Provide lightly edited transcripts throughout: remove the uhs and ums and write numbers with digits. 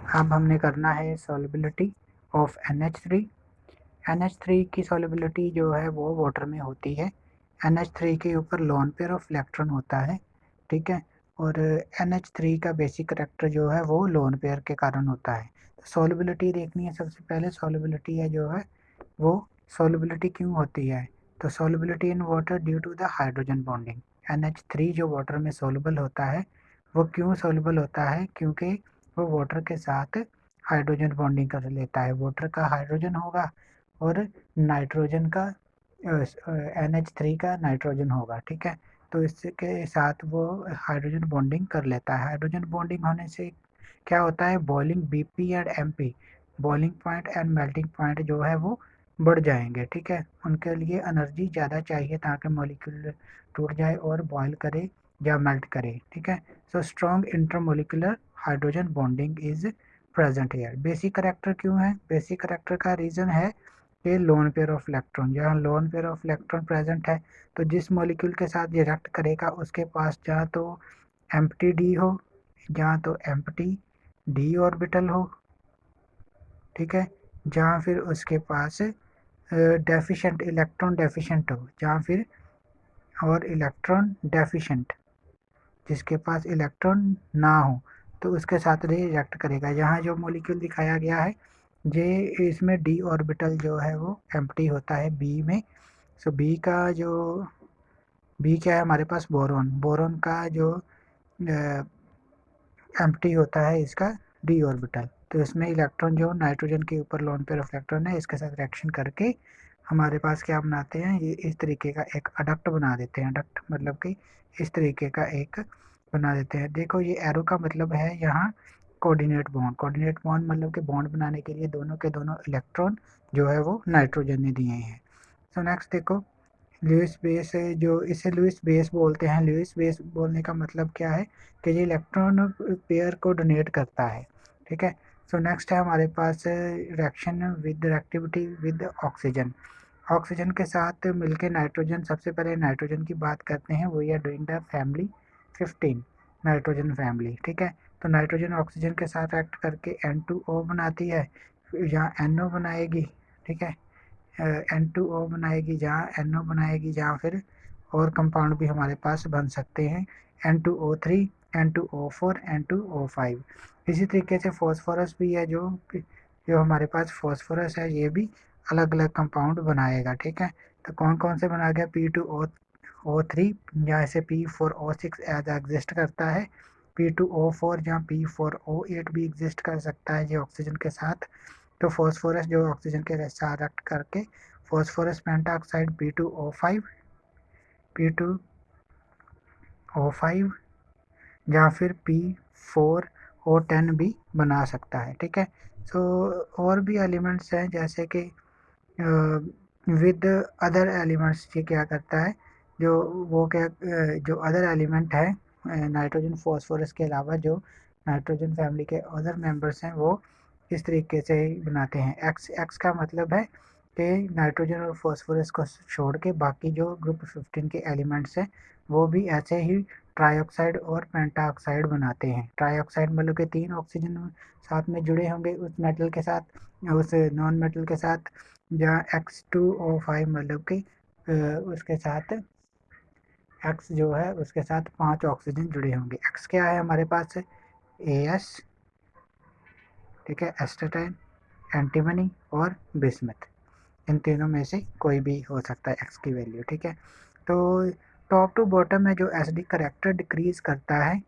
अब हमने करना है सॉल्युबिलिटी ऑफ NH3। NH3 की सॉल्युबिलिटी जो है वो वाटर में होती है। NH3 के ऊपर लोन पेयर ऑफ इलेक्ट्रॉन होता है, ठीक है। और NH3 का बेसिक करेक्टर जो है वो लोन पेयर के कारण होता है। तो सॉल्युबिलिटी देखनी है, सबसे पहले सॉल्युबिलिटी है जो है वो सॉल्युबिलिटी क्यों होती है। तो solubility in water due to the hydrogen bonding. NH3 जो वाटर में सॉल्युबल होता है वो क्यों सॉल्युबल होता है, क्योंकि वो वाटर के साथ हाइड्रोजन बॉन्डिंग कर लेता है। वाटर का हाइड्रोजन होगा और नाइट्रोजन का NH3 का नाइट्रोजन होगा, ठीक है। तो इसके साथ वो हाइड्रोजन बॉन्डिंग कर लेता है। हाइड्रोजन बॉन्डिंग होने से क्या होता है, boiling BP and MP, boiling point and melting point जो है वो बढ़ जाएंगे, ठीक है। उनके लिए एनर्जी ज़्यादा चाहिए ताकि मॉलिक्यूल टूट जाए और बॉयल करे या मेल्ट करे, ठीक है। So strong intermolecular hydrogen bonding is present here. Basic character क्यों है, बेसिक करेक्टर का रीज़न है कि लोन पेयर ऑफ इलेक्ट्रॉन, जहाँ lone pair of electron present है तो जिस मॉलिक्यूल के साथ रिएक्ट करेगा उसके पास जहाँ तो एम्प्टी डी हो, जहाँ तो एम्प्टी डी ऑर्बिटल हो, ठीक है। जहाँ फिर उसके पास डेफिशिएंट इलेक्ट्रॉन डेफिशिएंट हो, जहाँ फिर और इलेक्ट्रॉन डेफिशिएंट जिसके पास इलेक्ट्रॉन ना हो तो उसके साथ रिएक्ट करेगा। यहाँ जो मॉलिक्यूल दिखाया गया है ये इसमें डी ऑर्बिटल जो है वो एम्प्टी होता है बी में। सो बी का जो बी क्या है हमारे पास, बोरॉन, बोरॉन का जो एम्प्टी होता है इसका डी ऑर्बिटल। तो इसमें इलेक्ट्रॉन जो नाइट्रोजन के ऊपर लोन पेयर ऑफ इलेक्ट्रॉन है इसके साथ रिएक्शन करके हमारे पास क्या बनाते हैं, ये इस तरीके का एक अडक्ट बना देते हैं। अडक्ट मतलब कि इस तरीके का एक बना देते हैं। देखो ये एरो का मतलब है यहाँ कोऑर्डिनेट बॉन्ड। कोऑर्डिनेट बॉन्ड मतलब कि बॉन्ड बनाने के लिए दोनों के दोनों इलेक्ट्रॉन जो है वो नाइट्रोजन ने दिए हैं। सो नेक्स्ट देखो, लुईस बेस है, जो इसे लुईस बेस बोलते हैं। लुईस बेस बोलने का मतलब क्या है कि ये इलेक्ट्रॉन पेयर को डोनेट करता है, ठीक है। सो नेक्स्ट है हमारे पास reaction with reactivity with oxygen. Oxygen के साथ मिलके नाइट्रोजन, सबसे पहले नाइट्रोजन की बात करते हैं, we are doing the family 15 nitrogen family, ठीक है। तो नाइट्रोजन ऑक्सीजन के साथ एक्ट करके N2O बनाती है, यहाँ NO बनाएगी, ठीक है। N2O बनाएगी, जहाँ NO बनाएगी, जहाँ फिर और कंपाउंड भी हमारे पास बन सकते हैं, N2O3, N2O4, N2O5। इसी तरीके से फॉस्फोरस भी है, जो जो हमारे पास फॉस्फोरस है ये भी अलग अलग कंपाउंड बनाएगा, ठीक है। तो कौन कौन से बना गया, P2O3 जहाँ से P4O6 एज एग्जिस्ट करता है, P2O4 जहाँ P4O8 भी एग्जिस्ट कर सकता है ये ऑक्सीजन के साथ। तो फॉस्फोरस जो ऑक्सीजन के साथ रिएक्ट करके फॉस्फोरस पेंटाऑक्साइड P2O5 या फिर P4O10 भी बना सकता है, ठीक है। सो और भी एलिमेंट्स हैं जैसे कि विद अदर एलिमेंट्स, ये क्या करता है, जो वो क्या जो अदर एलिमेंट है नाइट्रोजन फॉस्फोरस के अलावा जो नाइट्रोजन फैमिली के अदर मेंबर्स हैं वो इस तरीके से बनाते हैं। एक्स एक्स का मतलब है कि नाइट्रोजन और फॉस्फोरस को छोड़ के बाकी जो ग्रुप 15 के एलिमेंट्स हैं वो भी ऐसे ही ट्राईऑक्साइड और पेंटाऑक्साइड बनाते हैं। ट्राईऑक्साइड मतलब कि 3 ऑक्सीजन साथ में जुड़े होंगे उस मेटल के साथ, उस नॉन मेटल के साथ, जहाँ X2O5 मतलब कि उसके साथ X जो है उसके साथ 5 ऑक्सीजन जुड़े होंगे। X क्या है हमारे पास, AS, ठीक है, एस्टाटाइन, एंटीमनी और बिस्मथ। इन तीनों में से कोई भी हो सकता है X की वैल्यू, ठीक है। तो टॉप टू बॉटम में जो एसिडिक करेक्टर डिक्रीज करता है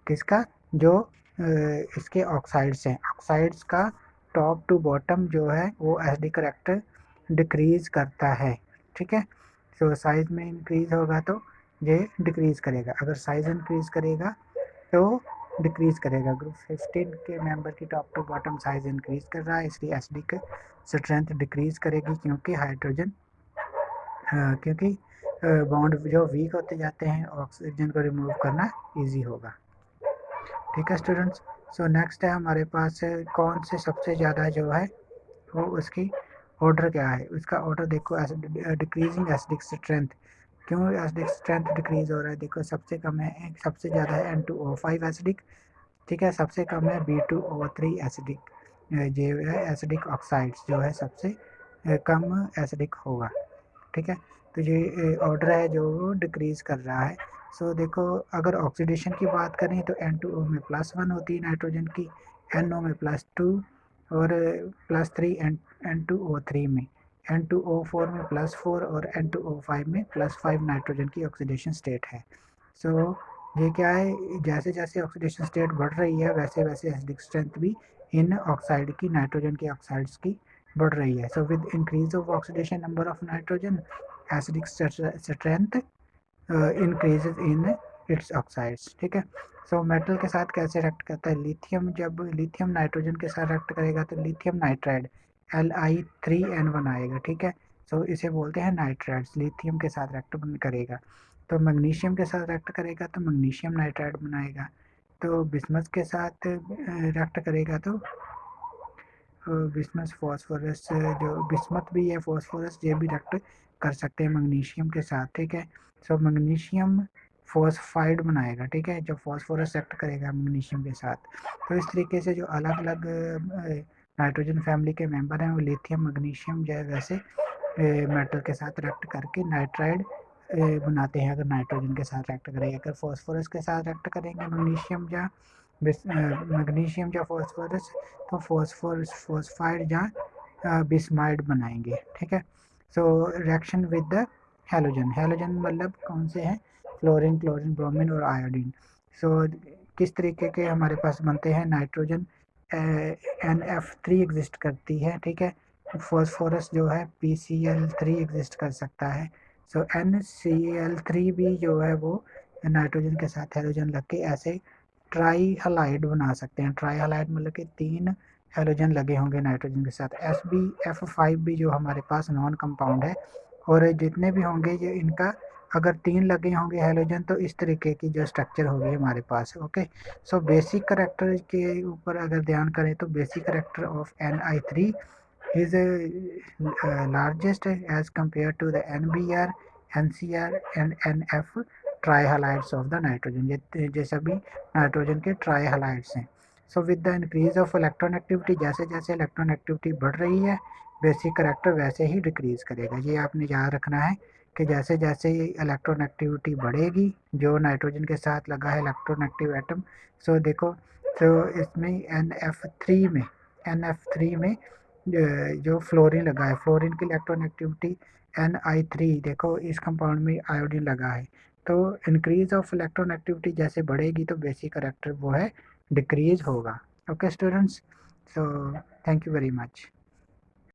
किसका, जो इसके ऑक्साइड्स हैं, ऑक्साइड्स का टॉप टू बॉटम जो है वो एसिडिक करेक्टर डिक्रीज करता है, ठीक है। तो साइज में इंक्रीज होगा तो ये डिक्रीज करेगा, अगर साइज इंक्रीज करेगा तो डिक्रीज करेगा। ग्रुप 15 के मेंबर की top to bottom size increase कर रहा है इसलिए एसिडिक स्ट्रेंथ डिक्रीज करेगी, क्योंकि हाइड्रोजन क्योंकि बॉन्ड जो वीक होते जाते हैं ऑक्सीजन को रिमूव करना इजी होगा, ठीक है स्टूडेंट्स। सो नेक्स्ट है हमारे पास कौन से सबसे ज़्यादा जो है वो उसकी ऑर्डर क्या है, उसका ऑर्डर देखो, डिक्रीजिंग एसिडिक स्ट्रेंथ। क्यों एसिडिक स्ट्रेंथ डिक्रीज हो रहा है, देखो सबसे कम है, सबसे ज़्यादा है N2O5 एसिडिक, ठीक है। सबसे कम है B2O3 एसिडिक, जो है एसिडिक ऑक्साइड्स जो है सबसे कम एसिडिक होगा, ठीक है। तो ये ऑर्डर है जो वो डिक्रीज कर रहा है। सो देखो, अगर ऑक्सीडेशन की बात करें तो N2O में +1 होती है नाइट्रोजन की, NO में +2 और +3 N2O3 में, N2O4 में +4 और N2O5 में +5 नाइट्रोजन की ऑक्सीडेशन स्टेट है। सो ये क्या है, जैसे जैसे ऑक्सीडेशन स्टेट बढ़ रही है वैसे वैसे एसिडिक स्ट्रेंथ भी इन ऑक्साइड की, नाइट्रोजन के ऑक्साइड्स की बढ़ रही है। So with increase of oxidation number of nitrogen, acidic strength increases in its oxides, ठीक है। सो मेटल के साथ कैसे रिएक्ट करता है, लिथियम जब लिथियम नाइट्रोजन के साथ रिएक्ट करेगा तो लिथियम नाइट्राइड Li3N1 आएगा, ठीक है। सो इसे बोलते हैं नाइट्राइड्स, लिथियम के साथ रिएक्ट करेगा। तो मैग्नीशियम के साथ रिएक्ट करेगा तो मैग्नीशियम नाइट्राइड बनाएगा। तो बिस्मथ के साथ रिएक्ट करेगा तो बिस्मथ फॉस्फोरस, जो बिस्मथ भी है फॉस्फोरस, ये भी रिएक्ट कर सकते हैं मैग्नीशियम के साथ, ठीक है। सो मैग्नीशियम फॉस्फाइड बनाएगा, ठीक है, जब फॉस्फोरस रिएक्ट करेगा मैग्नीशियम के साथ। तो इस तरीके से जो अलग अलग नाइट्रोजन फैमिली के मेंबर हैं वो लिथियम मैग्नीशियम जो है वैसे मेटल के साथ रिएक्ट करके नाइट्राइड बनाते हैं। अगर नाइट्रोजन के साथ रिएक्ट करेंगे, अगर फॉस्फोरस के साथ रिएक्ट करेंगे मैग्नीशियम या मैग्नीशियम या फॉस्फोरस, तो फॉस्फाइड या बिस्माइड बनाएंगे, ठीक है। So reaction with the halogen, halogen मतलब कौन से हैं, फ्लोरीन, क्लोरीन, ब्रोमीन और आयोडीन। सो किस तरीके के हमारे पास बनते हैं, नाइट्रोजन NF3 एग्जिस्ट करती है, ठीक है। फॉस्फोरस जो है PCl3 एग्जिस्ट कर सकता है। सो NCl3 भी जो है वो नाइट्रोजन के साथ हैलोजन लग के ऐसे ट्राई हलाइड बना सकते हैं। ट्राई हलाइड मतलब कि 3 हैलोजन लगे होंगे नाइट्रोजन के साथ। SbF5 भी जो हमारे पास नॉन कंपाउंड है, और जितने भी होंगे ये इनका अगर 3 लगे होंगे हैलोजन तो इस तरीके की जो स्ट्रक्चर होगी हमारे पास, ओके। सो बेसिक करेक्टर के ऊपर अगर ध्यान करें तो basic character of Ni3 is largest as compared to the NBr, NCr and NF trihalides of the nitrogen, ये सभी नाइट्रोजन के ट्राईहलाइड्स हैं। So with the increase of electron activity, जैसे जैसे इलेक्ट्रॉन एक्टिविटी बढ़ रही है बेसिक करेक्टर वैसे ही डिक्रीज करेगा। ये आपने याद रखना है कि जैसे जैसे इलेक्ट्रॉन एक्टिविटी बढ़ेगी जो नाइट्रोजन के साथ लगा है इलेक्ट्रॉन एक्टिव एटम, सो देखो, तो इसमें NF3 में जो फ्लोरीन लगा है, फ्लोरीन की इलेक्ट्रॉन एक्टिविटी Ni3, देखो इस कंपाउंड में आयोडीन लगा है। तो इंक्रीज ऑफ इलेक्ट्रॉन एक्टिविटी जैसे बढ़ेगी तो बेसिक करेक्टर वो है डिक्रीज होगा। Okay students, so thank you very much.